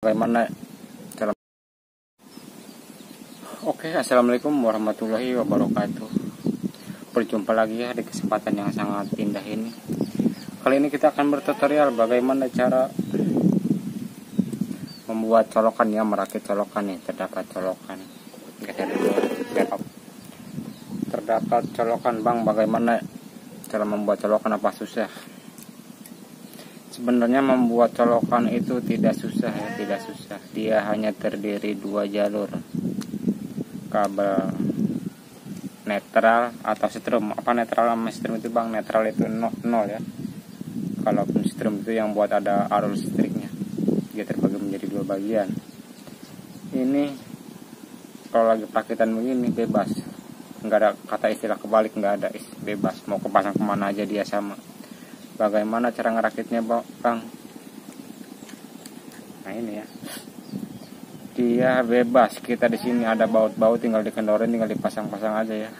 bagaimana cara. Oke, assalamualaikum warahmatullahi wabarakatuh. Berjumpa lagi ya di kesempatan yang sangat indah ini. Kali ini kita akan bertutorial bagaimana cara membuat colokan ya, merakit colokan nih. Terdapat colokan. Terdapat colokan bang, bagaimana cara membuat colokan, apa susah? Sebenarnya membuat colokan itu tidak susah ya, tidak susah. Dia hanya terdiri 2 jalur kabel netral atau strum. Apa netral sama strum itu bang? Netral itu 0 ya. Kalaupun strum itu yang buat ada arus listriknya. Dia terbagi menjadi 2 bagian. Ini kalau lagi perakitan begini bebas, nggak ada kata istilah kebalik, nggak ada, bebas mau kepasang kemana aja dia sama. Bagaimana cara ngerakitnya bang? Nah ini ya, dia bebas. Kita di sini ada baut-baut, tinggal dikendorin, tinggal dipasang-pasang aja ya.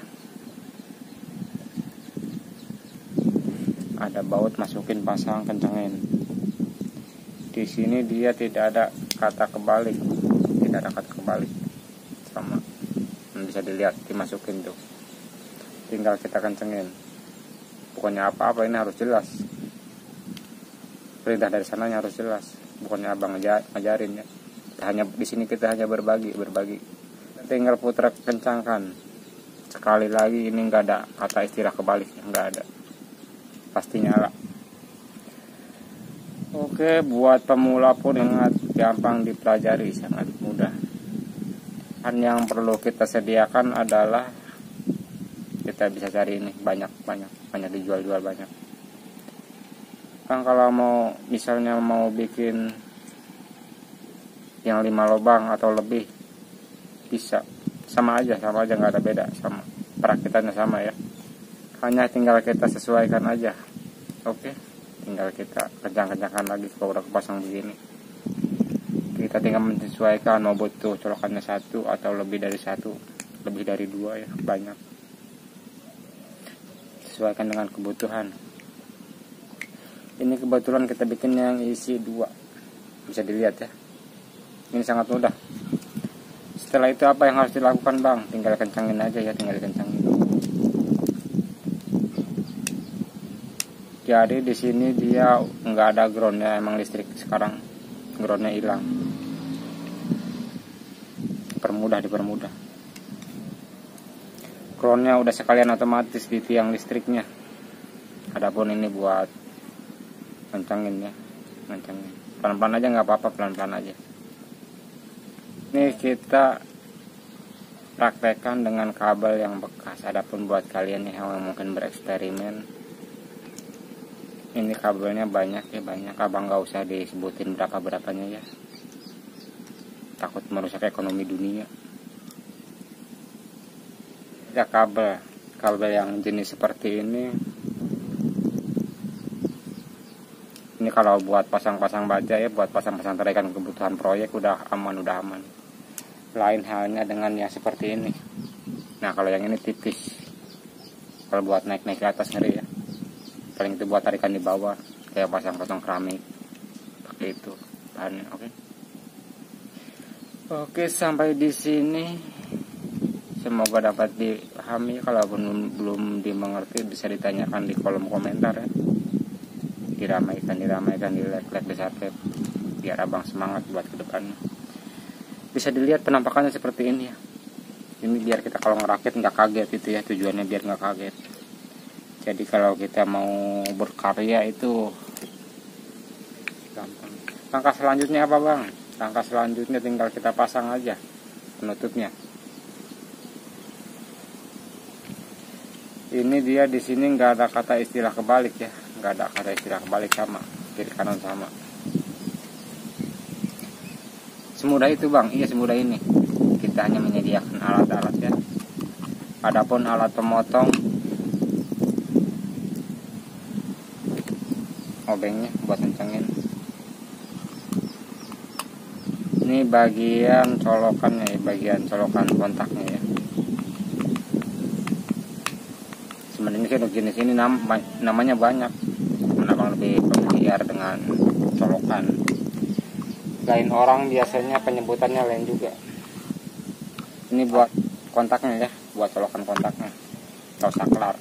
Ada baut, masukin, pasang, kencengin. Di sini dia tidak ada kata kebalik, tidak ada kata kebalik, sama. Bisa dilihat, dimasukin tuh. Tinggal kita kencengin. Pokoknya apa-apa ini harus jelas. Perintah dari sananya harus jelas. Bukannya abang ngajarin ya. Hanya di sini kita hanya berbagi. Tinggal putar, kencangkan. Sekali lagi, ini nggak ada kata istilah kebalik, nggak ada. Pasti nyala. Oke, buat pemula pun sangat gampang dipelajari, sangat mudah. Yang perlu kita sediakan adalah kita bisa cari ini banyak dijual banyak. Kan kalau mau misalnya mau bikin yang 5 lubang atau lebih bisa, sama aja nggak ada beda, sama perakitannya sama ya. Hanya tinggal kita sesuaikan aja. Oke, tinggal kita kencang-kencangkan lagi kalau udah kepasang begini. Kita tinggal menyesuaikan mau butuh colokannya 1 atau lebih dari 1, lebih dari 2 ya, banyak. Sesuaikan dengan kebutuhan. Ini kebetulan kita bikin yang isi 2, bisa dilihat ya. Ini sangat mudah. Setelah itu apa yang harus dilakukan bang? Tinggal kencangin aja ya, tinggal dikencangin. Jadi di sini dia nggak ada groundnya, emang listrik sekarang groundnya hilang. Dipermudah. Groundnya udah sekalian otomatis di tiang listriknya. Adapun ini buat kencangin ya, kencangin. Pelan-pelan aja, nggak apa-apa, pelan-pelan aja. Ini kita praktekkan dengan kabel yang bekas. Adapun buat kalian yang mungkin bereksperimen, ini kabelnya banyak ya, banyak. Abang nggak usah disebutin berapanya ya, takut merusak ekonomi dunia. Ya kabel yang jenis seperti ini kalau buat pasang-pasang baja ya, buat pasang-pasang tarikan kebutuhan proyek udah aman. Lain halnya dengan yang seperti ini. Nah kalau yang ini tipis, kalau buat naik-naik ke atas ngeri ya. Paling itu buat tarikan di bawah, kayak pasang-pasang keramik pakai itu bahannya. Oke, sampai di sini semoga dapat dipahami. Kalau belum dimengerti bisa ditanyakan di kolom komentar ya. Diramaikan, di like, di subscribe, biar abang semangat buat kedepannya. Bisa dilihat penampakannya seperti ini ya. Ini biar kita kalau ngerakit nggak kaget itu ya, tujuannya biar nggak kaget. Jadi kalau kita mau berkarya itu gampang. Langkah selanjutnya apa bang? Langkah selanjutnya tinggal kita pasang aja penutupnya. Ini dia di sini nggak ada kata istilah kebalik ya, nggak ada kata istilah kebalik, sama kiri kanan sama. Semudah itu bang, iya semudah ini. Kita hanya menyediakan alat-alat ya. Adapun alat pemotong obengnya buat kencangin. Ini bagian colokannya ya, bagian colokan kontaknya ya. Sebenarnya sih jenis ini namanya banyak. Abang lebih familiar dengan colokan. lain orang biasanya penyebutannya lain juga. Ini buat kontaknya ya, buat colokan kontaknya atau saklar,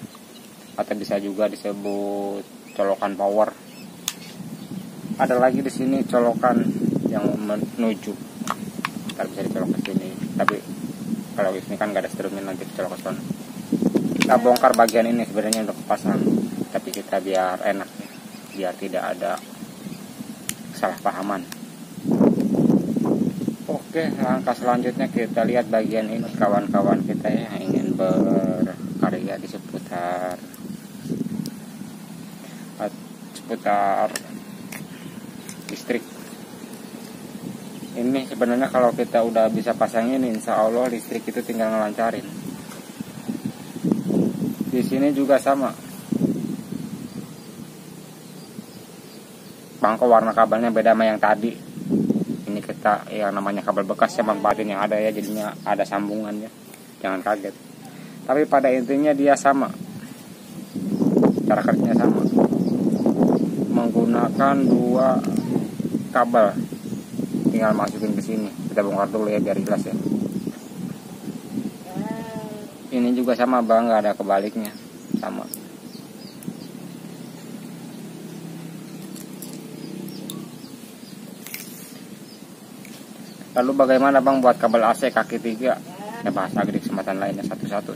atau bisa juga disebut colokan power. Ada lagi di sini colokan yang menuju, ntar bisa dicolok ke sini, tapi kalau ini kan gak ada setrumnya, nanti dicolok ke sana. Kita bongkar bagian ini sebenarnya untuk pasang, tapi kita biar enak ya, biar tidak ada kesalahpahaman. Oke, langkah selanjutnya kita lihat bagian ini kawan-kawan kita ya, yang ingin berkarya di seputar listrik. Ini sebenarnya kalau kita udah bisa pasangin, insya Allah listrik itu tinggal ngelancarin. Di sini juga sama. Bangko warna kabelnya beda sama yang tadi. Ini kita yang namanya kabel bekas ya, manfaatin yang ada ya, jadinya ada sambungannya. Jangan kaget. Tapi pada intinya dia sama. Cara kerjanya sama. Menggunakan dua kabel, tinggal masukin ke sini. Kita bongkar dulu ya biar jelas ya. Ini juga sama bang, nggak ada kebaliknya, sama. Lalu bagaimana bang buat kabel AC kaki 3? Ya bahasa di kesempatan lainnya satu-satu.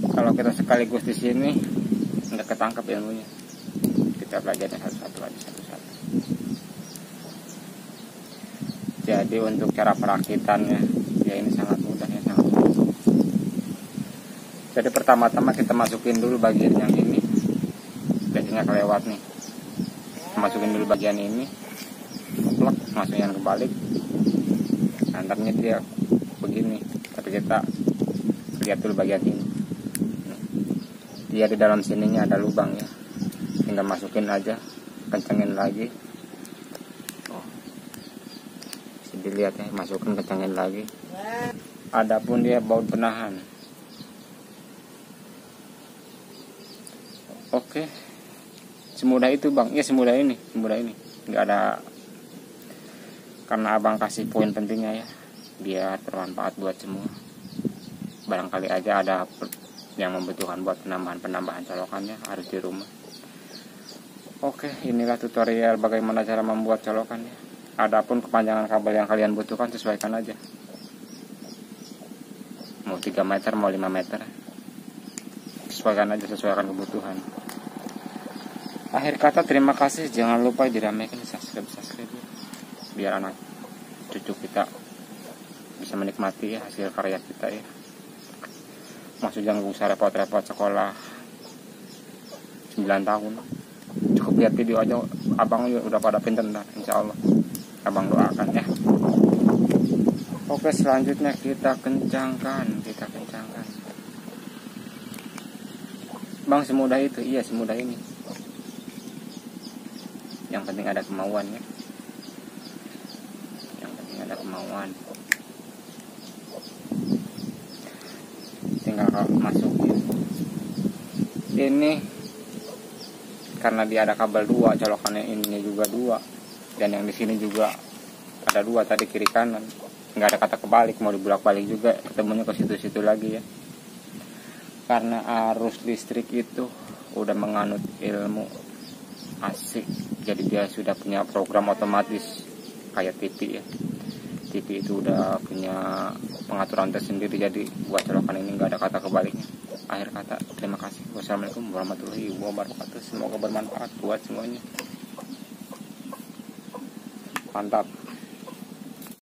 Kalau kita sekaligus di sini nggak ketangkep ilmunya. Kita belajarnya satu-satu. Jadi untuk cara perakitannya ya ini sangat mudah ya, sangat mudah. Jadi pertama-tama kita masukin dulu bagian yang ini, biasanya kelewat nih. Masukin dulu bagian ini, plek, masukin kebalik, antarnya dia begini. Tapi kita lihat dulu bagian ini, dia di dalam sininya ada lubang ya, tinggal masukin aja, kencengin lagi. Dilihat ya, masukin, kencangin lagi. Adapun dia baut penahan. Oke, semudah itu bang. Ya semudah ini. Nggak ada, karena abang kasih poin pentingnya ya, biar bermanfaat buat semua. Barangkali aja ada yang membutuhkan buat penambahan colokannya harus di rumah. Oke, inilah tutorial bagaimana cara membuat colokannya. Adapun kepanjangan kabel yang kalian butuhkan sesuaikan aja, mau 3 meter mau 5 meter, sesuaikan kebutuhan. Akhir kata terima kasih, jangan lupa diramaikan subscribe biar anak cucu kita bisa menikmati ya hasil karya kita ya. Maksudnya nggak usah repot-repot sekolah 9 tahun, cukup lihat video aja, abang udah pada pinter dah, insya Allah. Abang doakan ya. Oke, selanjutnya kita kencangkan. Bang, semudah itu? Iya, semudah ini. Yang penting ada kemauan ya. Tinggal masukin. Ini karena dia ada kabel 2, colokannya ini juga 2. Dan yang di sini juga ada 2 tadi, kiri kanan, nggak ada kata kebalik, mau dibulak-balik juga ketemunya ke situ-situ lagi ya. Karena arus listrik itu udah menganut ilmu asik, jadi dia sudah punya program otomatis kayak TV ya. TV itu udah punya pengaturan tersendiri, jadi buat colokan ini nggak ada kata kebaliknya. Akhir kata terima kasih. Wassalamualaikum warahmatullahi wabarakatuh. Semoga bermanfaat buat semuanya. Mantap.